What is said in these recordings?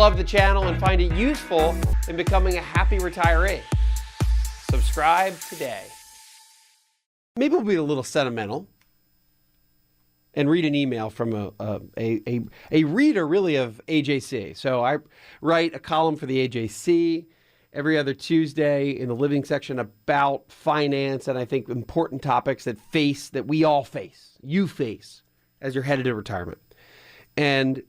love the channel and find it useful in becoming a happy retiree. Subscribe today. Maybe we'll be a little sentimental and read an email from a reader really of AJC. So I write a column for the AJC every other Tuesday in the living section about finance and I think important topics that we all face, you face as you're headed to retirement. And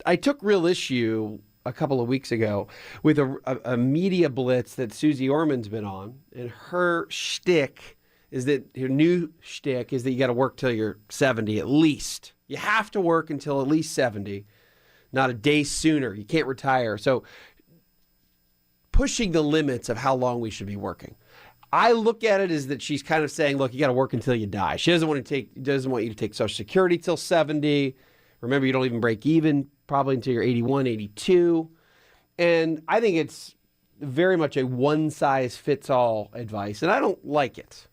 I took real issue a couple of weeks ago with a media blitz that Suze Orman's been on, and her new shtick is that you got to work till you're 70 at least. You have to work until at least 70, not a day sooner. You can't retire. So pushing the limits of how long we should be working. I look at it as that she's kind of saying, look, you got to work until you die. She doesn't want you to take Social Security till 70. Remember, you don't even break even probably until you're 81, 82. And I think it's very much a one-size-fits-all advice, and I don't like it.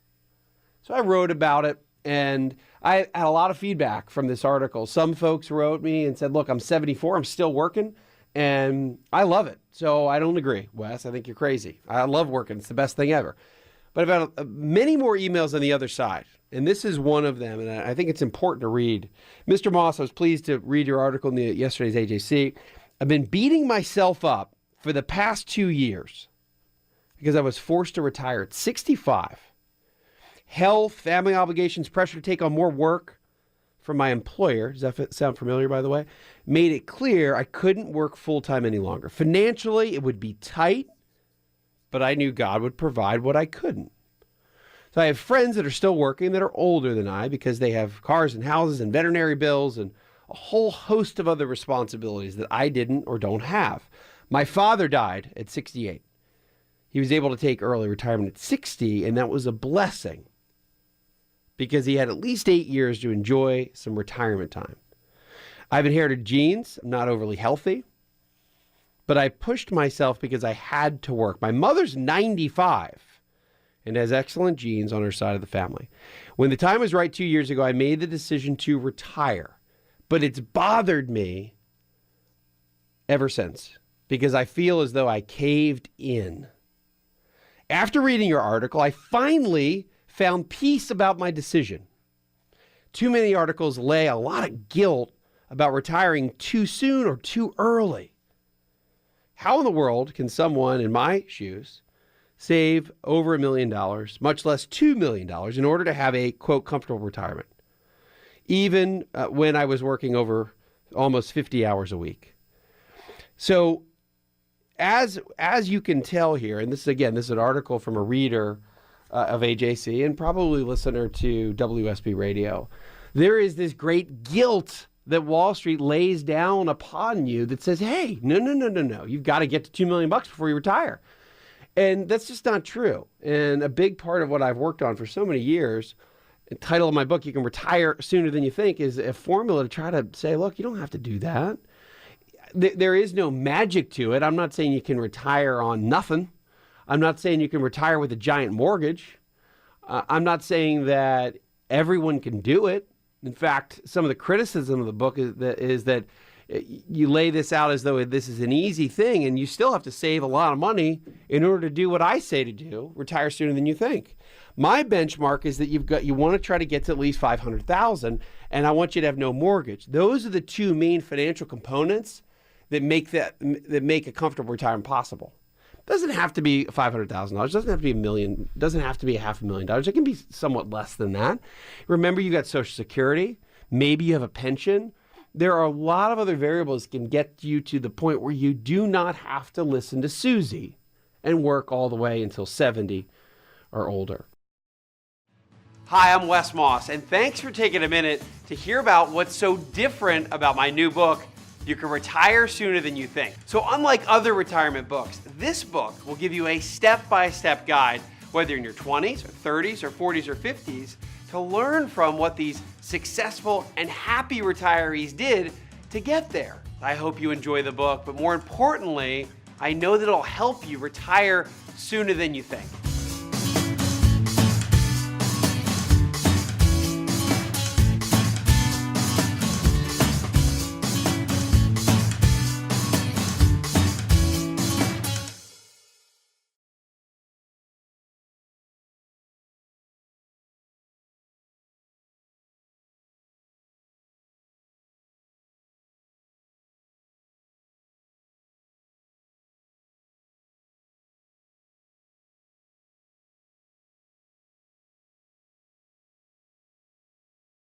So I wrote about it, and I had a lot of feedback from this article. Some folks wrote me and said, look, I'm 74, I'm still working, and I love it. So I don't agree, Wes. I think you're crazy. I love working. It's the best thing ever. But I've had many more emails on the other side, and this is one of them, and I think it's important to read. Mr. Moss, I was pleased to read your article in yesterday's AJC. I've been beating myself up for the past 2 years because I was forced to retire at 65. Health, family obligations, pressure to take on more work from my employer, does that sound familiar, by the way, made it clear I couldn't work full-time any longer. Financially, it would be tight, but I knew God would provide what I couldn't. So I have friends that are still working that are older than I because they have cars and houses and veterinary bills and a whole host of other responsibilities that I didn't or don't have. My father died at 68. He was able to take early retirement at 60, and that was a blessing because he had at least 8 years to enjoy some retirement time. I've inherited genes. I'm not overly healthy, but I pushed myself because I had to work. My mother's 95 and has excellent genes on her side of the family. When the time was right 2 years ago, I made the decision to retire, but it's bothered me ever since because I feel as though I caved in. After reading your article, I finally found peace about my decision. Too many articles lay a lot of guilt about retiring too soon or too early. How in the world can someone in my shoes save over $1 million, much less $2 million, in order to have a, quote, comfortable retirement, even when I was working over almost 50 hours a week? So as you can tell here, and this is an article from a reader of AJC and probably listener to WSB Radio, there is this great guilt that Wall Street lays down upon you that says, hey, no, you've got to get to $2 million before you retire. And that's just not true. And a big part of what I've worked on for so many years, the title of my book, You Can Retire Sooner Than You Think, is a formula to try to say, look, you don't have to do that. There is no magic to it. I'm not saying you can retire on nothing. I'm not saying you can retire with a giant mortgage. I'm not saying that everyone can do it. In fact, some of the criticism of the book is that you lay this out as though this is an easy thing, and you still have to save a lot of money in order to do what I say to do, retire sooner than you think. My benchmark is that you want to try to get to at least $500,000, and I want you to have no mortgage. Those are the two main financial components that make a comfortable retirement possible. It doesn't have to be $500,000. It doesn't have to be $1 million. It doesn't have to be $500,000. It can be somewhat less than that. Remember, you've got Social Security. Maybe you have a pension. There are a lot of other variables that can get you to the point where you do not have to listen to Suze and work all the way until 70 or older. Hi, I'm Wes Moss, and thanks for taking a minute to hear about what's so different about my new book, You Can Retire Sooner Than You Think. So unlike other retirement books, this book will give you a step-by-step guide, whether you're in your 20s or 30s or 40s or 50s, to learn from what these successful and happy retirees did to get there. I hope you enjoy the book, but more importantly, I know that it'll help you retire sooner than you think.